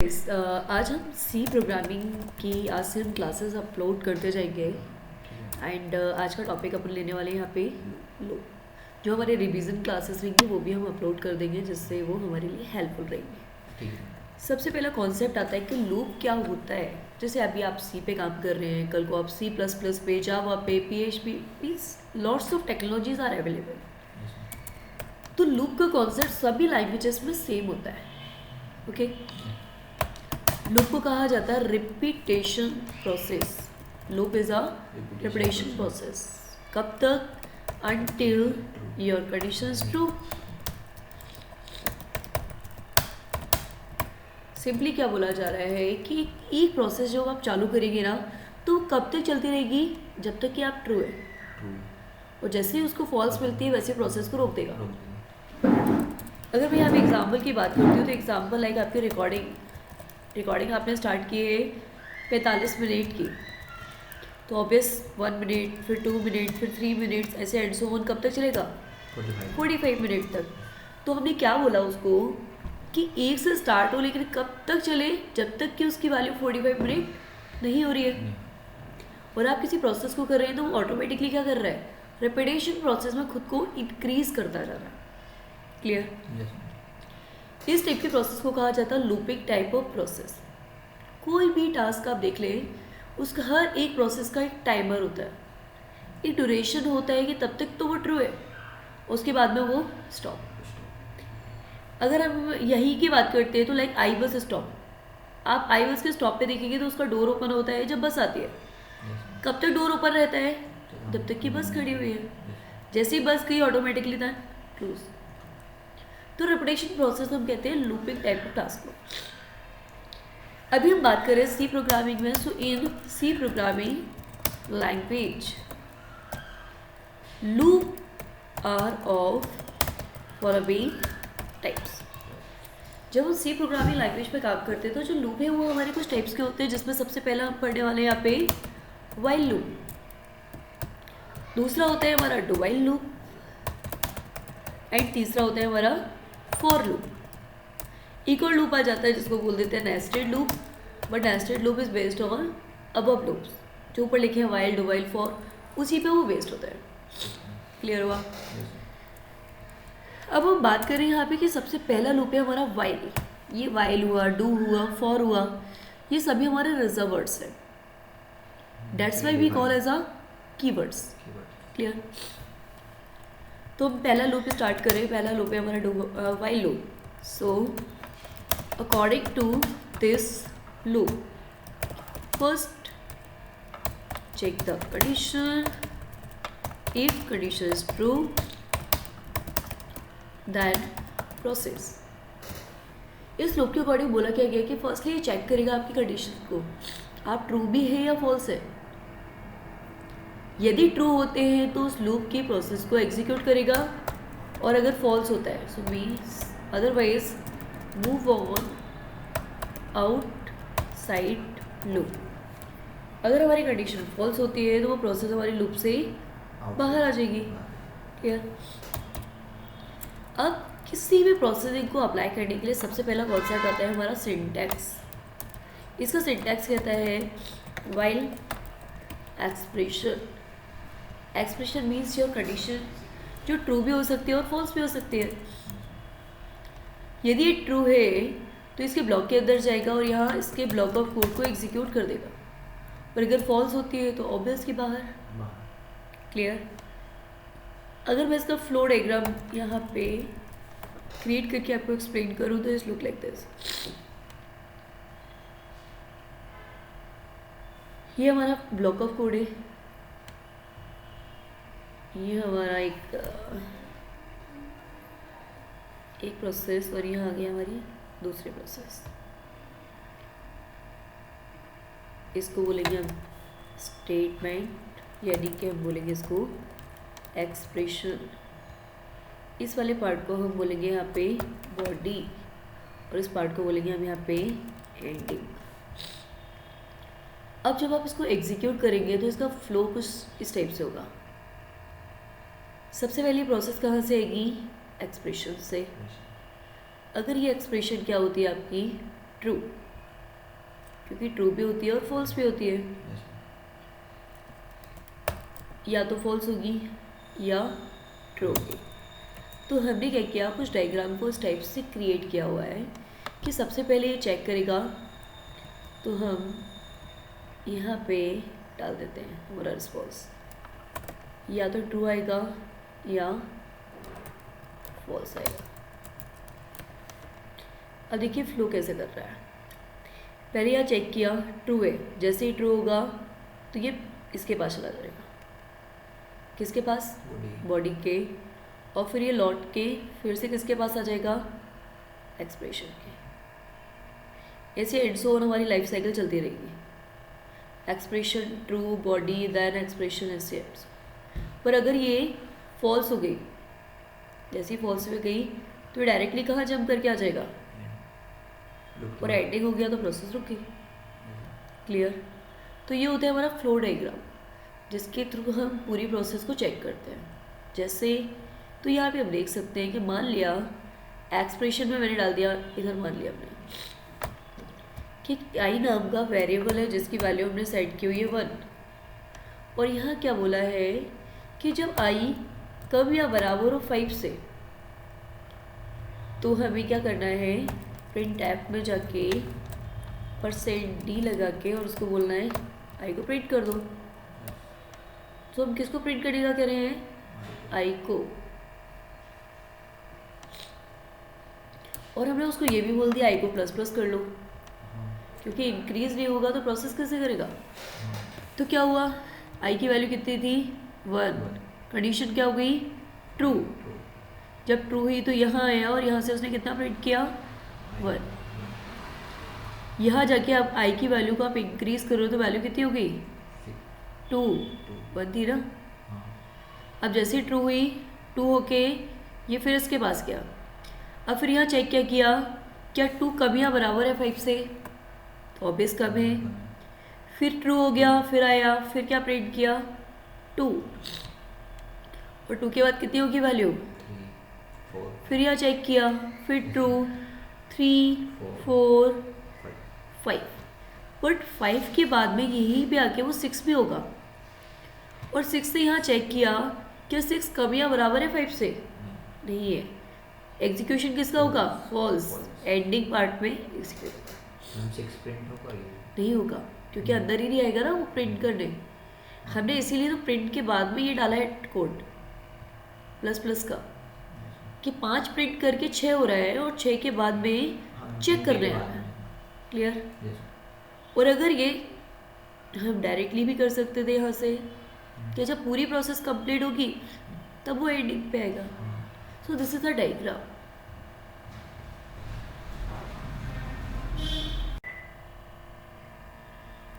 आज हम सी प्रोग्रामिंग की आज से हम क्लासेस अपलोड करते जाएंगे एंड आज का टॉपिक अपन लेने वाले हैं यहाँ पे लो जो हमारे रिवीजन क्लासेस रहेंगे वो भी हम अपलोड कर देंगे जिससे वो हमारे लिए हेल्पफुल रहेंगे। सबसे पहला कॉन्सेप्ट आता है कि लूप क्या होता है। जैसे अभी आप सी पे काम कर रहे हैं, कल को आप सी प्लस प्लस पे, जावा पे, PHP, means lots of technologies are available. तो लूप का कॉन्सेप्ट सभी लैंग्वेजेस में सेम होता है। ओके लूप को कहा जाता है repetition process. Loop is a repetition process. कब तक? until your condition is true। Simply क्या बोला जा रहा है कि एक प्रोसेस जो आप चालू करेंगे ना तो कब तक चलती रहेगी? जब तक कि आप ट्रू है, और जैसे ही उसको फॉल्स मिलती है वैसे प्रोसेस को रोक देगा। अगर मैं यहाँ पे एग्जाम्पल की बात करती हूँ तो एग्जाम्पल लाइक आपकी रिकॉर्डिंग आपने स्टार्ट की है 45 मिनट की, तो ऑब्वियस 1 मिनट, फिर 2 मिनट, फिर 3 मिनट्स, ऐसे एंड सो ऑन कब तक चलेगा? 45 मिनट तक। तो हमने क्या बोला उसको कि एक से स्टार्ट हो, लेकिन कब तक चले? जब तक कि उसकी वैल्यू 45 मिनट नहीं हो रही है। और आप किसी प्रोसेस को कर रहे हैं तो वो ऑटोमेटिकली क्या कर रहा है? रिपीटेशन प्रोसेस में खुद को इंक्रीज करता जा रहा है। क्लियर? इस टाइप के प्रोसेस को कहा जाता है लूपिंग टाइप ऑफ प्रोसेस। कोई भी टास्क आप देख लें, उसका हर एक प्रोसेस का एक टाइमर होता है, एक ड्यूरेशन होता है कि तब तक तो वो ट्रू है, उसके बाद में वो स्टॉप। अगर हम यही की बात करते हैं तो लाइक आई बस स्टॉप, आप आई बस के स्टॉप पे देखेंगे तो उसका डोर ओपन होता है जब बस आती है। कब तक डोर ओपन रहता है? जब तक कि बस खड़ी हुई है। जैसे ही बस गई ऑटोमेटिकली था क्लोज। तो रिपीटेशन प्रोसेस हम कहते हैं लूपिंग टाइप ऑफ टास्क को। अभी हम बात करें सी प्रोग्रामिंग में। So in C programming language loop are of following types. जब हम सी प्रोग्रामिंग लैंग्वेज पे काम करते हैं तो जो लूप है वो हमारे कुछ टाइप्स के होते हैं, जिसमें सबसे पहला हम पढ़ने वाले हैं यहाँ पे व्हाइल लूप। दूसरा होता है हमारा डू व्हाइल लूप, एंड तीसरा होता है हमारा फॉर लूप। एक और लूप आ जाता है जिसको बोल देते हैं nested loop, but nested loop is based on above loops. जो ऊपर लिखे हैं व्हाइल, डू व्हाइल, फॉर, उसी पे वो बेस्ड होता है। क्लियर हुआ? अब हम बात करें यहाँ पे कि सबसे पहला लूप है हमारा व्हाइल। ये व्हाइल हुआ, डू हुआ, फॉर हुआ, ये सभी हमारे रिजर्व वर्ड्स हैं। That's why we call as a keywords. Clear? तो हम पहला लूप स्टार्ट करें। पहला लूप है हमारा while loop. So according to this loop, first check the condition. If condition is true, then process। इस लूप के अकॉर्डिंग बोला क्या गया कि फर्स्टली ये चेक करेगा आपकी कंडीशन को, आप ट्रू भी है या फॉल्स है। यदि ट्रू होते हैं तो उस लूप की प्रोसेस को एग्जीक्यूट करेगा, और अगर फॉल्स होता है so means otherwise move on outside loop. अगर हमारी कंडीशन फॉल्स होती है तो वो प्रोसेस हमारी लूप से बाहर आ जाएगी। क्लियर? अब किसी भी प्रोसेसिंग को अप्लाई करने के लिए सबसे पहला कॉन्सेप्ट आता है हमारा सिंटैक्स। इसका सिंटैक्स कहता है while expression. Expression means your condition, जो ट्रू भी हो सकती है और फॉल्स भी हो सकती है। यदि ये ट्रू है तो इसके ब्लॉक के अंदर जाएगा और यहाँ इसके ब्लॉक ऑफ कोड को एग्जीक्यूट कर देगा, और अगर फॉल्स होती है तो ऑब्वियसली बाहर। क्लियर? अगर मैं इसका फ्लो डायग्राम यहाँ पे क्रिएट करके आपको एक्सप्लेन करूँ तो इस लुक लाइक दिस। ये हमारा ब्लॉक ऑफ कोड है, ये हमारा एक प्रोसेस, और यहाँ आ गई हमारी दूसरी प्रोसेस। इसको बोलेंगे हम स्टेटमेंट, यानी कि हम बोलेंगे इसको एक्सप्रेशन। इस वाले पार्ट को हम बोलेंगे यहाँ पे बॉडी, और इस पार्ट को बोलेंगे हम यहाँ पे एंडिंग। अब जब आप इसको एग्जीक्यूट करेंगे तो इसका फ्लो कुछ इस टाइप से होगा। सबसे पहली प्रोसेस कहाँ से आएगी? एक्सप्रेशन से। अगर ये एक्सप्रेशन क्या होती है आपकी? ट्रू, क्योंकि ट्रू भी होती है और फॉल्स भी होती है, या तो फॉल्स होगी या ट्रू होगी। तो हमने क्या किया, कुछ डायग्राम को इस टाइप से क्रिएट किया हुआ है कि सबसे पहले ये चेक करेगा, तो हम यहाँ पे डाल देते हैं हमारा रिस्पॉन्स, या तो ट्रू आएगा या फॉल्स आएगा। अब देखिए फ्लो कैसे कर रहा है। पहले यहाँ चेक किया ट्रू है, जैसे ही ट्रू होगा तो ये इसके पास चला जाएगा, किसके पास, बॉडी के, और फिर ये लौट के फिर से किसके पास आ जाएगा, एक्सप्रेशन के। ऐसे एंड सो ऑन हमारी लाइफ साइकिल चलती रहेगी, expression, true, body, then expression, ऐसे एंड सो। पर अगर ये फॉल्स हो गई, जैसे ही फॉल्स में गई तो ये डायरेक्टली कहाँ जंप करके आ जाएगा, और एंडिंग हो गया तो प्रोसेस रुक गई। क्लियर। तो ये होता है हमारा फ्लो डायग्राम, जिसके थ्रू हम पूरी प्रोसेस को चेक करते हैं। जैसे तो यहाँ पे हम देख सकते हैं कि मान लिया एक्सप्रेशन में मैंने डाल दिया, इधर मान लिया हमने कि आई नाम का वेरिएबल है जिसकी वैल्यू हमने सेट की हुई है 1, और यहाँ क्या बोला है कि जब आई कम या बराबर हो 5 से, तो हमें क्या करना है, प्रिंट ऐप में जाके %d लगा के और उसको बोलना है आई को प्रिंट कर दो। तो हम किसको प्रिंट करने का कह रहे हैं, आई को। और हमने उसको ये भी बोल दिया आई को प्लस प्लस कर लो, क्योंकि इंक्रीज नहीं होगा तो प्रोसेस कैसे करेगा। तो क्या हुआ, आई की वैल्यू कितनी थी 1, कंडीशन क्या हो गई, ट्रू। जब ट्रू हुई तो यहाँ आया और यहाँ से उसने कितना प्रिंट किया, 1। यहाँ जाके आप आई की वैल्यू को आप इंक्रीज करो तो वैल्यू कितनी हो गई, 2, 1 थी ना। अब जैसे ट्रू हुई, 2 होके ये फिर इसके पास गया। अब फिर यहाँ चेक क्या किया, क्या 2 कम या बराबर है 5 से, तो ऑब्वियस कम है। फिर ट्रू हो गया, फिर आया, फिर क्या प्रिंट किया, 2, और 2 के बाद कितनी होगी वैल्यू, 4। फिर यहाँ चेक किया, फिर ट्रू, 3, 4, 5, बट 5 के बाद में यहीं पे आके वो 6 भी होगा, और 6 से यहाँ चेक किया, क्या 6 कम या बराबर है 5 से, नहीं है। एग्जीक्यूशन किसका होगा, फॉल्स। एंडिंग पार्ट में एग्जीक्यूट होगा, 6 प्रिंट होगा नहीं होगा, क्योंकि अंदर ही नहीं आएगा ना वो प्रिंट करने। हमने इसीलिए तो प्रिंट के बाद में ये डाला है कोड प्लस प्लस का, कि 5 प्रिंट करके 6 हो रहा है और 6 के बाद में चेक कर रहे हैं। क्लियर। और अगर ये हम डायरेक्टली भी कर सकते थे यहाँ से, कि जब पूरी प्रोसेस कंप्लीट होगी तब वो एंडिंग पे आएगा। So this is the diagram.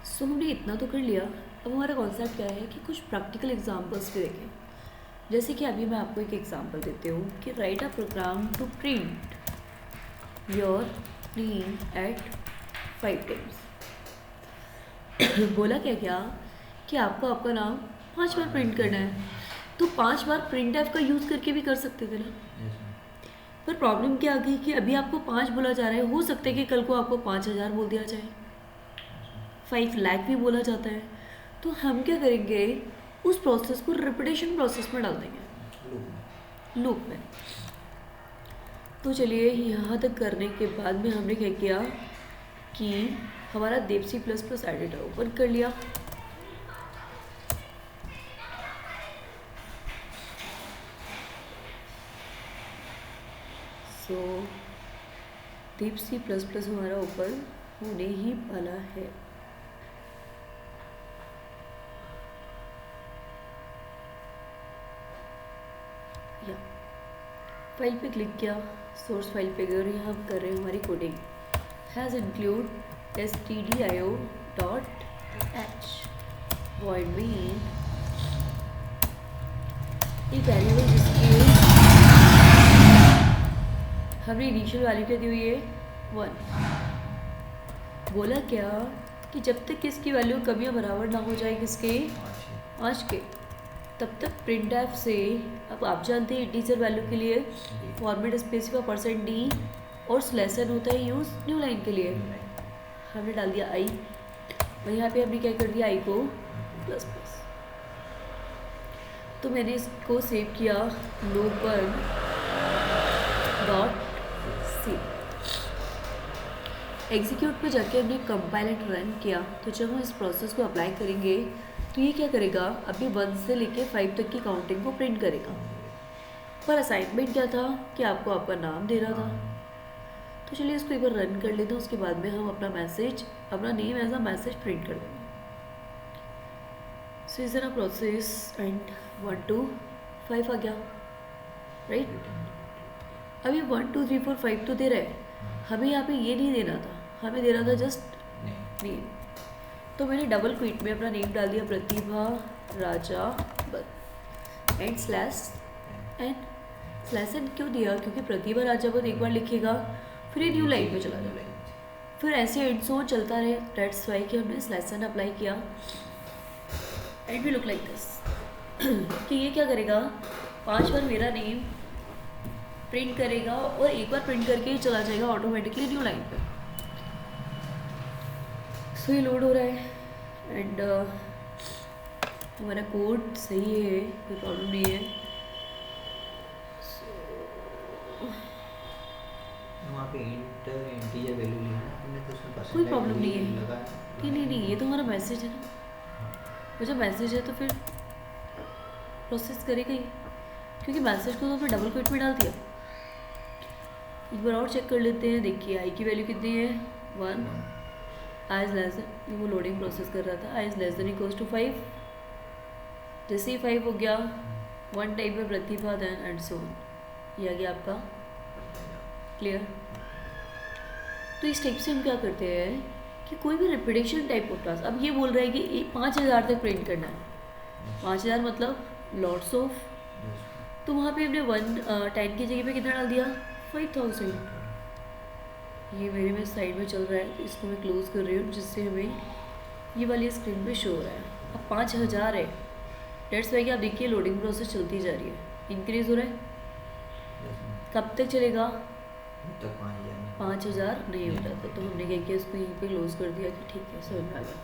So हमने इतना तो कर लिया। अब हमारा कॉन्सेप्ट क्या है कि कुछ प्रैक्टिकल एग्जांपल्स भी देखें। जैसे कि अभी मैं आपको एक एग्जांपल देती हूँ कि write a program to print your name at 5 times. बोला क्या क्या कि आपको आपका नाम 5 बार प्रिंट करना है, तो 5 बार प्रिंट ऐप का यूज़ करके भी कर सकते थे ना। पर प्रॉब्लम क्या आ गई कि अभी आपको 5 बोला जा रहा है, हो सकता है कि कल को आपको 5000 बोल दिया जाए, 5 लाख भी बोला जाता है। तो हम क्या करेंगे, उस प्रोसेस को रिपीटेशन प्रोसेस में डाल देंगे, लूप में। तो चलिए यहाँ तक करने के बाद में हमने क्या किया कि हमारा Devsi plus plus editor open कर लिया। सो देवसी प्लस प्लस हमारा ओपन होने ही वाला है। या फाइल पे क्लिक किया, सोर्स फाइल पे गए और यहाँ हम कर रहे हैं हमारी coding. Has include stdio.h void main एक वेरिएबल जिसकी हमने इनिशियल वैल्यू क्या दी हुई है 1। बोला क्या कि जब तक इसकी वैल्यू कम या बराबर ना हो जाए किसके 5 के, तब तक प्रिंट ऐप से, अब आप जानते हैं इंटीजर वैल्यू के लिए फॉर्मेट स्पेसिफाई %d और स्लेसन होता है यूज़ न्यू लाइन के लिए। हमने डाल दिया आई, और यहाँ पे हमने क्या कर दिया, आई को प्लस प्लस। तो मैंने इसको सेव किया लोकल डॉट सी। एग्जीक्यूट पे जाके हमने कंपाइल एंड रन किया। तो जब हम इस प्रोसेस को अप्लाई करेंगे तो ये क्या करेगा, अभी 1 से लेके 5 तक की काउंटिंग को प्रिंट करेगा। पर असाइनमेंट क्या था कि आपको आपका नाम दे रहा था। तो चलिए इसको एक बार रन कर लेते हैं, उसके बाद में हम अपना मैसेज, अपना name as a message print कर देंगे। So is a process and 1 2 5 आ गया, राइट। अभी 1 2 3 4 5 तो दे रहा है, हमें यहाँ पे ये नहीं देना था, हमें देना था जस्ट नेम। तो मैंने डबल क्विट में अपना नेम डाल दिया, Pratibha Rajawat and slash n. Slash n क्यों दिया, क्योंकि प्रतिभा राजा बत एक बार लिखेगा फिर ये न्यू लाइन पे चला जाएगा, फिर ऐसे एंड सो चलता रहे। दैट्स वाई कि हमने स्लैश एन अप्लाई किया। And we look like this कि ये क्या करेगा, 5 बार मेरा नेम प्रिंट करेगा और एक बार प्रिंट करके ही चला जाएगा ऑटोमेटिकली न्यू लाइन पे। सो ये लोड हो रहा है एंड हमारा कोड सही है, कोई प्रॉब्लम नहीं है। वहाँ पे इंटीजर वैल्यू लिखा है हमने, तो उसमें कोई प्रॉब्लम नहीं है। लगा नहीं, ये तो हमारा मैसेज है ना, वो जब मैसेज है तो फिर प्रोसेस करेगा ही, क्योंकि मैसेज को तो फिर डबल क्विट में डाल दिया। एक बार और चेक कर लेते हैं, देखिए आई की वैल्यू कितनी है 1, आई इज लेस देन, वो लोडिंग प्रोसेस कर रहा था, I is less than equals to 5। जैसे ही 5 हो गया 1 टाइप में प्रतिभा देन एंड सो ऑन, ये आ गया आपका क्लियर। तो इस टाइप से हम क्या करते हैं कि कोई भी रिपीटेशन टाइप ऑफ टास्क, अब ये बोल रहा है कि 5000 तक प्रिंट करना है, 5000 मतलब लॉट्स ऑफ, तो वहाँ पे हमने 10 की जगह पे कितना डाल दिया 5000। ये मेरे में साइड में चल रहा है, तो इसको मैं क्लोज कर रही हूँ जिससे हमें ये वाली स्क्रीन पे शो हो रहा है। अब 5000 है, डेट्स वाई कि आप देखिए लोडिंग प्रोसेस चलती जा रही है, इंक्रीज हो रहा है। कब तक चलेगा, 5000 नहीं हो जाता, तो हमने क्या किया, इसको यहीं पे क्लोज कर दिया कि ठीक है समझ में आ गया,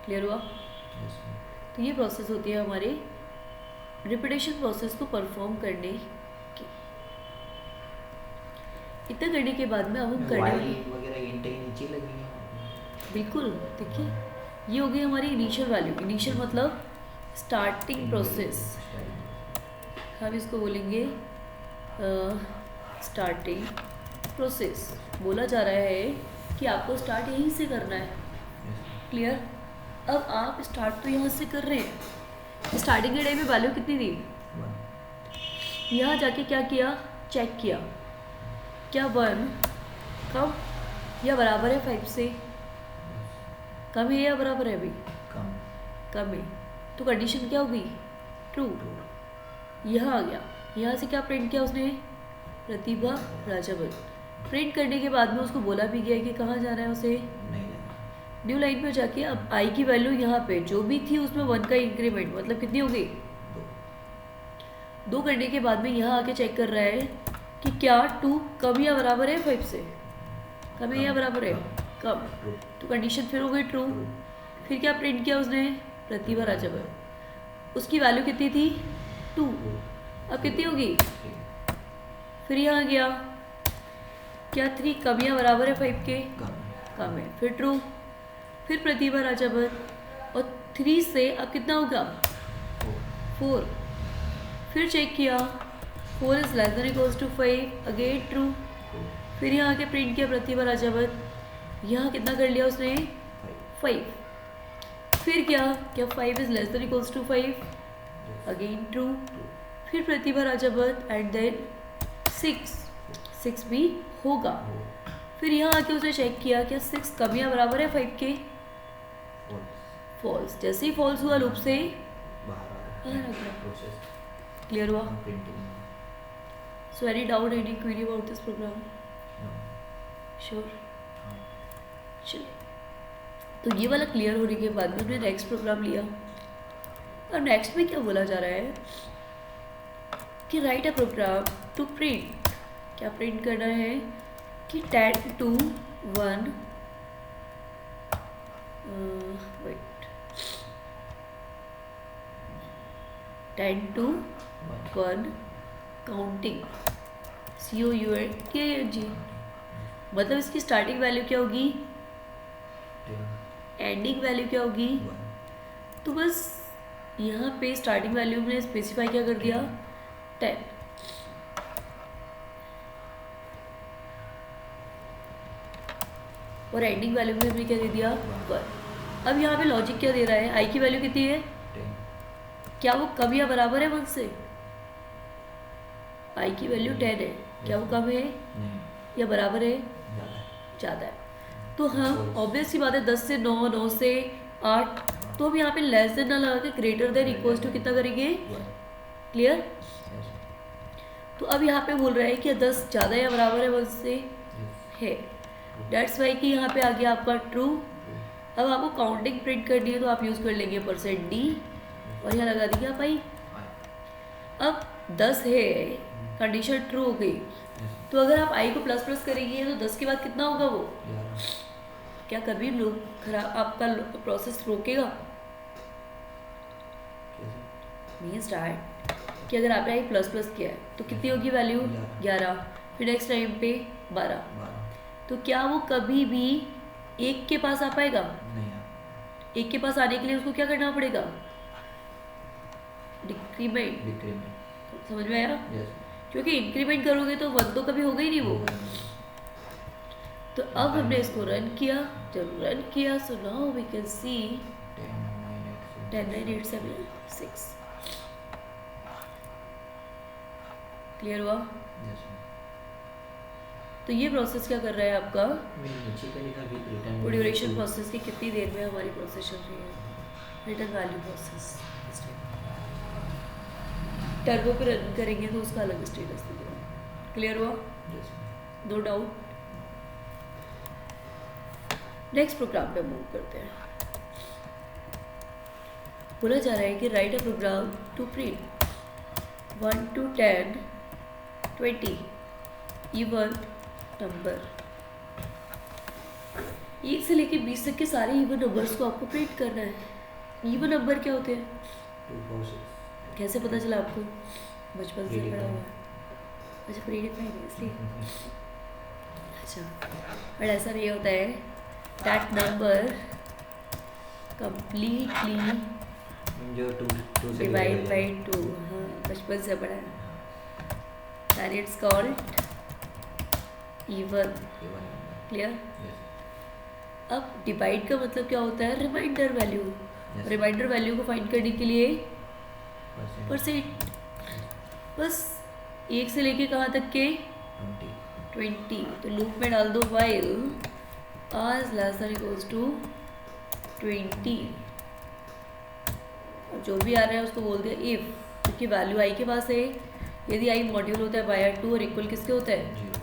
क्लियर हुआ। तो ये प्रोसेस होती है हमारे रिपीटेशन प्रोसेस को परफॉर्म करने की। इतना करने के बाद में अब हम नीचे लगी है, बिल्कुल देखिए ये हो गई हमारी इनिशियल वैल्यू। इनिशियल मतलब स्टार्टिंग प्रोसेस, हम इसको बोलेंगे स्टार्टिंग प्रोसेस। बोला जा रहा है कि आपको स्टार्ट यहीं से करना है, क्लियर। अब आप स्टार्ट तो यहाँ से कर रहे हैं, स्टार्टिंग के टाइम में वैल्यू कितनी थी, यहाँ जाके क्या किया, चेक किया क्या 1 कम या बराबर है 5 से, कम है या बराबर है, अभी कम है, तो कंडीशन क्या होगी, ट्रू। यहाँ आ गया, यहाँ से क्या प्रिंट किया उसने, प्रतिभा राजावत। प्रिंट करने के बाद में उसको बोला भी गया कि कहाँ जाना है उसे, न्यू लाइन पे जाके। अब आई की वैल्यू यहाँ पे जो भी थी उसमें 1 का इंक्रीमेंट, मतलब कितनी हो गई 2 करने के बाद में यहाँ आके चेक कर रहा है कि क्या 2 कम या बराबर है 5 से, कम है या बराबर है, कम, तो कंडीशन फिर हो गई ट्रू। फिर क्या प्रिंट किया उसने, प्रतिभा राजावत, उसकी वैल्यू कितनी थी 2, अब कितनी होगी, फिर यहाँ गया क्या 3 कम या बराबर है 5 के, कम है, फिर ट्रू। फिर प्रतिभा राजावत और 3 से अब कितना होगा 4, फिर चेक किया 4 is less than equals to 5, again true. फिर यहाँ आके प्रिंट किया प्रतिभा राजावत, यहाँ कितना कर लिया उसने 5, फिर क्या 5 is less than equals to 5, again true. फिर प्रतिभा राजावत एंड देन 6 भी होगा। फिर यहाँ आके उसने चेक किया क्या 6 कम या बराबर है 5 के, फॉल्स। जैसे ही फॉल्स हुआ लूप से बाहर आ गया, क्लियर हुआ। So any doubt, any query about this program, sure. चलिए, तो ये वाला क्लियर होने के बाद में हमने नेक्स्ट प्रोग्राम लिया, और नेक्स्ट में क्या बोला जा रहा है कि write a program to print, क्या प्रिंट करना है कि 10 to 1 10 to 1 काउंटिंग COUNTING, मतलब इसकी स्टार्टिंग वैल्यू क्या होगी, एंडिंग वैल्यू क्या होगी। तो बस यहाँ पे स्टार्टिंग वैल्यू में स्पेसिफाई क्या कर दिया 10, और एंडिंग वैल्यू में भी क्या दे दिया 1। अब यहाँ पे लॉजिक क्या दे रहा है, आई की वैल्यू कितनी है, क्या वो कम या बराबर है 1 से, आई की वैल्यू 10 है, क्या वो कम है या बराबर है, ज़्यादा है। तो हम ऑब्वियस सी बात है 10 से 9, 9 से 8, तो हम यहाँ पे लेस देन ना लगा के ग्रेटर देन इक्वल्स टू कितना करेंगे, क्लियर। तो अब यहाँ पे बोल रहा है कि 10 ज़्यादा या बराबर है 1 से, है, डेट्स वाई कि यहाँ पे आ गया आपका ट्रू। अब आपको काउंटिंग प्रिंट करनी है तो आप यूज़ कर लेंगे %d और यहाँ लगा दीजिए आप आई। अब 10 है, कंडीशन ट्रू हो गई, तो अगर आप आई को प्लस प्लस करेंगे तो 10 के बाद कितना होगा वो, क्या कभी खराब आपका प्रोसेस रोकेगा, मीन्स डैट कि अगर आपने आई प्लस प्लस किया है तो कितनी होगी वैल्यू 11, फिर नेक्स्ट टाइम पे 12, तो क्या वो कभी भी 1 के पास आ पाएगा, 1 के पास आने के लिए उसको क्या करना पड़ेगा, डिक्रीमेंट, समझ में आया। क्योंकि इंक्रीमेंट करोगे तो 1 तो कभी होगा ही नहीं वो। तो अब हमने इसको रन किया, जब रन किया so now we can see 10 9 8 7 6, clear हुआ। तो ये प्रोसेस क्या कर रहा है आपका, ड्यूरेशन प्रोसेस की कितनी देर में हमारी प्रोसेस चल रही है, रिटर्न वैल्यू प्रोसेस। टर्बो पे रन करेंगे तो उसका अलग स्टेटस दिखेगा, क्लियर हुआ, नो डाउट। नेक्स्ट प्रोग्राम पे मूव करते हैं। बोला जा रहा है कि write a program to print 1 to 10 20 even number, 1 से लेके 20 तक के सारे इवन नंबर्स को आपको प्रिंट करना है। इवन नंबर क्या होते हैं, 2 4 6, कैसे पता चला आपको, बचपन से पढ़ा हुआ है, अच्छा प्रीडिफाइड है इसलिए, अच्छा बट ऐसा नहीं होता है, दैट नंबर कंप्लीटली जो 2 से डिवाइड बाई 2, हाँ बचपन से पढ़ा है, that it's called even, clear. अब डिवाइड का मतलब क्या होता है, रिमाइंडर वैल्यू, रिमाइंडर वैल्यू को फाइंड करने के लिए परसेंट, बस 1 से लेके कहाँ तक के 20, तो लूप में डाल दो while r less than equals to 20, और जो भी आ रहा है उसको बोल दिया इफ, क्योंकि वैल्यू आई के पास है, यदि आई मॉड्यूल होता है बाय 2 और इक्वल किसके होता है,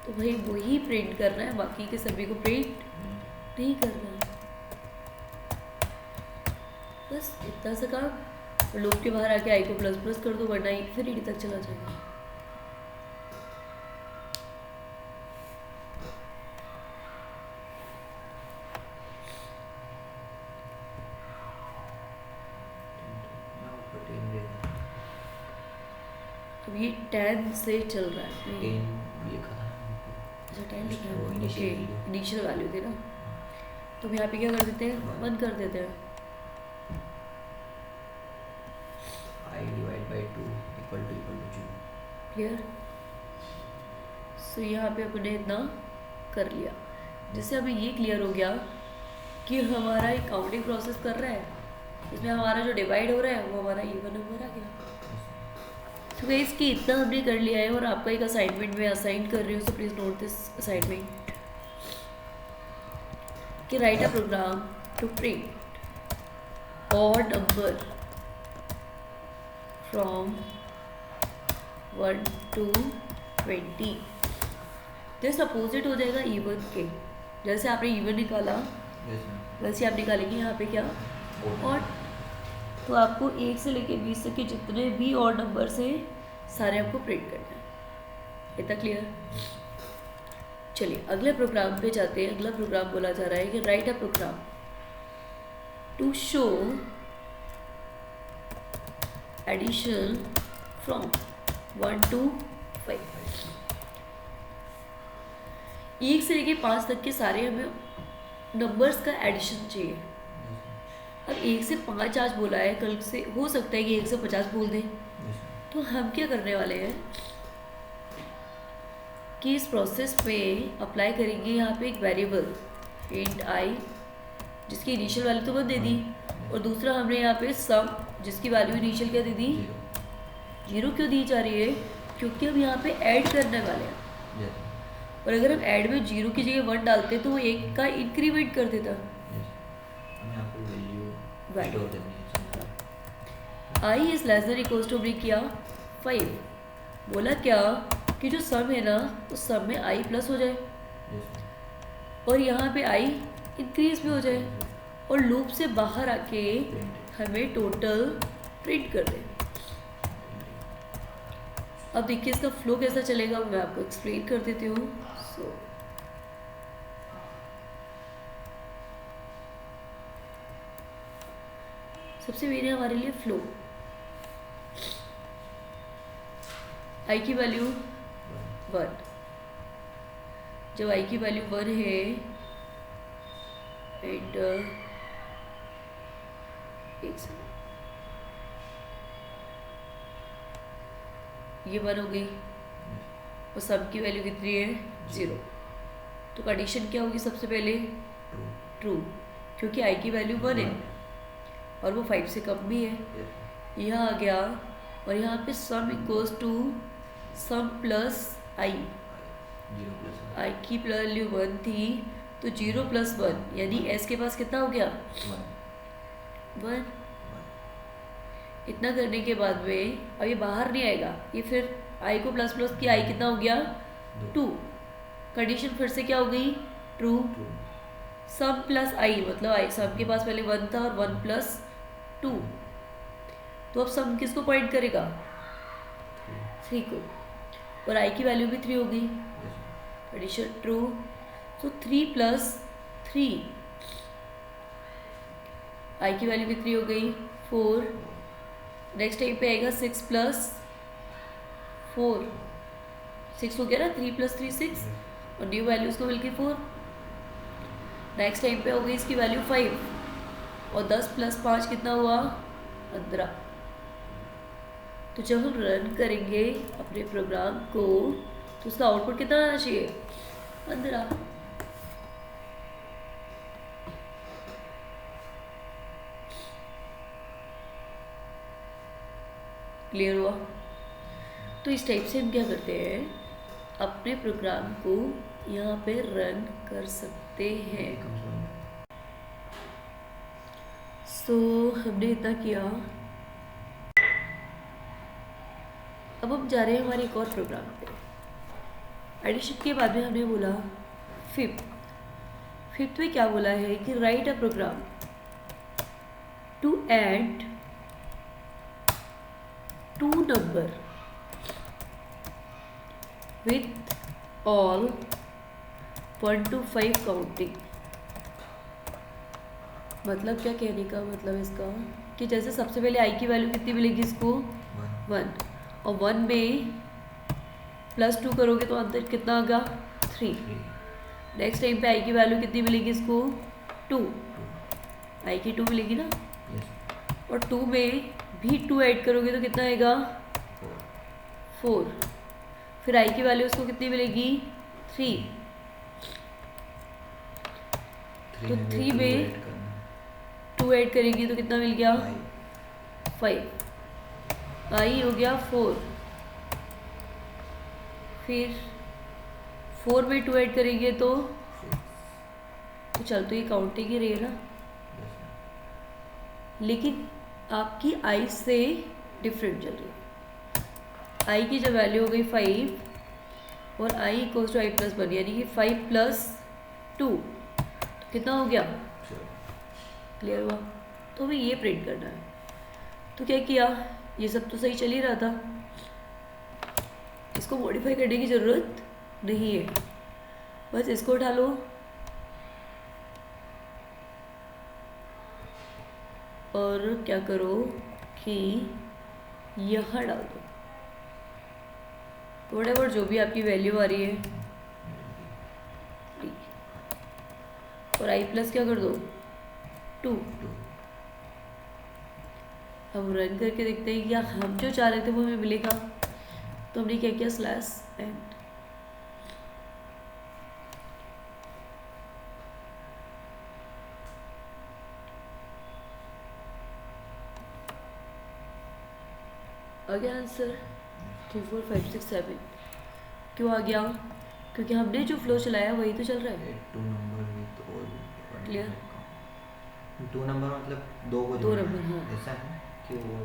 तो भाई वही प्रिंट करना है, बाकी के सभी को प्रिंट नहीं करना है, बस इतना सा काम। लूप के बाहर आके आई को प्लस प्लस कर दो, वरना इन्फिनिटी तक चला जाएगा। अब ये 10 से चल रहा है, 10 लिखा था, अच्छा 10 लिखा है, ओके इनिशियल वैल्यू थी ना, तो हम यहाँ पे क्या कर देते हैं, 1 कर देते हैं, I divide by 2 equal to 0, clear. सो यहाँ पे अपने इतना कर लिया, जिससे हमें ये क्लियर हो गया कि हमारा एक काउंटिंग प्रोसेस कर रहा है, इसमें हमारा जो डिवाइड हो रहा है वो हमारा इवन नंबर आ गया। तो गाइस कि इतना हमने कर लिया है, और आपका एक असाइनमेंट में असाइन कर रही हूँ, so please note this assignment कि write a program to print odd number from 1 to 20, just opposite हो जाएगा इवन के, जैसे आपने इवन निकाला वैसे आप निकालेंगे यहाँ पे क्या ऑड, तो आपको 1 से लेके 20 तक के जितने भी ऑड नंबर्स हैं सारे आपको प्रिंट करना है, इतना क्लियर। चलिए अगले प्रोग्राम पे जाते हैं। अगला प्रोग्राम बोला जा रहा है कि write a program to show addition from 1 to 5। 1 से लेके 5 तक के सारे हमें नंबर्स का एडिशन चाहिए। अब 1 से 5 आज बोला है, कल से हो सकता है कि 1 से 50 बोल दें। तो हम क्या करने वाले हैं कि इस प्रोसेस में अप्लाई करेंगे यहाँ पे एक वेरिएबल इंट आई, जिसकी इनिशियल वैल्यू तो 1 दे दी, और दूसरा हमने यहाँ पे सम, जिसकी वैल्यू इनिशियल क्या दे दी, 0 क्यों दी जा रही है, क्योंकि हम यहाँ पे ऐड करने वाले हैं। और अगर हम ऐड में 0 की जगह 1 डालते तो वो 1 का इंक्रीमेंट कर देता। I is less than equals to हमने किया 5, बोला क्या कि जो सम है ना उस सम में आई प्लस हो जाए और यहाँ पे आई इंक्रीज भी हो जाए, और लूप से बाहर आके हमें टोटल प्रिंट कर दे। अब देखिए इसका फ्लो कैसा चलेगा, मैं आपको एक्सप्लेन कर देती हूँ। सबसे मेन है हमारे लिए फ्लो। आई की वैल्यू 1, जब आई की वैल्यू 1 है एंड ये 1 हो गई और सब की वैल्यू कितनी है 0, तो कंडीशन क्या होगी सबसे पहले ट्रू, क्योंकि आई की वैल्यू 1 है और वो 5 से कम भी है। यह आ गया और यहाँ पे sum equals to sum plus I, I की वैल्यू 1 थी तो 0 + 1 यानी एस के पास कितना हो गया 1। इतना करने के बाद में अब ये बाहर नहीं आएगा, ये फिर आई को प्लस प्लस किया, आई कितना हो गया 2। कंडीशन फिर से क्या हो गई ट्रू। सम प्लस आई मतलब आई सम के पास पहले 1 था और 1 + 2, तो अब सम किसको पॉइंट करेगा 3 को, और आई की वैल्यू भी 3 हो गई, एडिशन ट्रू। तो 3 + 3, आई की वैल्यू भी 3 हो गई 4। नेक्स्ट टाइम पे आएगा 6 + 4, 6 हो गया ना, 3 + 3 6, और न्यू वैल्यू उसको मिल गई 4। नेक्स्ट टाइम पे हो गई इसकी वैल्यू 5, और 10 + 5 कितना हुआ 15। तो जब हम रन करेंगे अपने प्रोग्राम को तो उसका आउटपुट कितना आना चाहिए 15। क्लियर हुआ। तो इस टाइप से हम क्या करते हैं अपने प्रोग्राम को यहाँ पे रन कर सकते हैं। सो हमने इतना किया, अब हम जा रहे हैं हमारे एक और प्रोग्राम पे। एडिशन के बाद में हमने बोला फिफ्थ में क्या बोला है कि write a program to add 2 number with all 1 to 5 counting. मतलब क्या कहने का मतलब इसका कि जैसे सबसे पहले आई की वैल्यू कितनी मिलेगी इसको 1, और 1 में +2 करोगे तो अंदर कितना आएगा 3। नेक्स्ट टाइम पे आई की वैल्यू कितनी मिलेगी इसको 2, आई की 2 मिलेगी ना, और 2 में भी 2 ऐड करोगे तो कितना आएगा 4। फिर आई की वैल्यू उसको कितनी मिलेगी 3, तो 3 में 2 ऐड करेंगे तो कितना मिल गया 5, आई हो गया 4। फिर 4 में 2 ऐड करेंगे तो चल तो ये काउंटिंग ही रही है ना, लेकिन आपकी आई से डिफरेंट चल रही है। आई की जब वैल्यू हो गई 5 और आई इक्वल्स टू आई + 1 यानी कि 5 + 2 तो कितना हो गया क्लियर हुआ। तो हमें ये प्रिंट करना है। तो क्या किया, ये सब तो सही चल ही रहा था, इसको मॉडिफाई करने की ज़रूरत नहीं है, बस इसको उठा लो और क्या करो कि यहाँ डाल दो, वोटेवर जो भी आपकी वैल्यू आ रही है, और आई प्लस क्या कर दो 2। अब रन करके देखते हैं क्या हम जो चाह रहे थे वो हमें मिलेगा। तो हमने क्या किया, स्लैश एंड, आ गया आंसर 3 4 5 6 7। क्यों आ गया, क्योंकि हमने जो फ्लो चलाया वही तो चल रहा है। 2 number with all Clear? 2 number मतलब दो को दो जोड़ना नंबर, है। हाँ। ऐसा है कि वो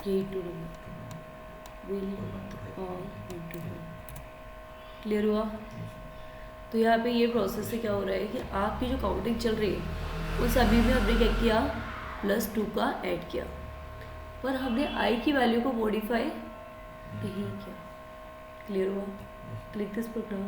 यही 2 number will all into. Clear हुआ। तो यहाँ पे ये प्रोसेस से क्या हो रहा है कि आपकी जो काउंटिंग चल रही है उस सभी में हमने क्या किया, +2 का ऐड किया, पर हमने आई की वैल्यू को मॉडिफाई नहीं किया। क्लियर हुआ। Click this programme.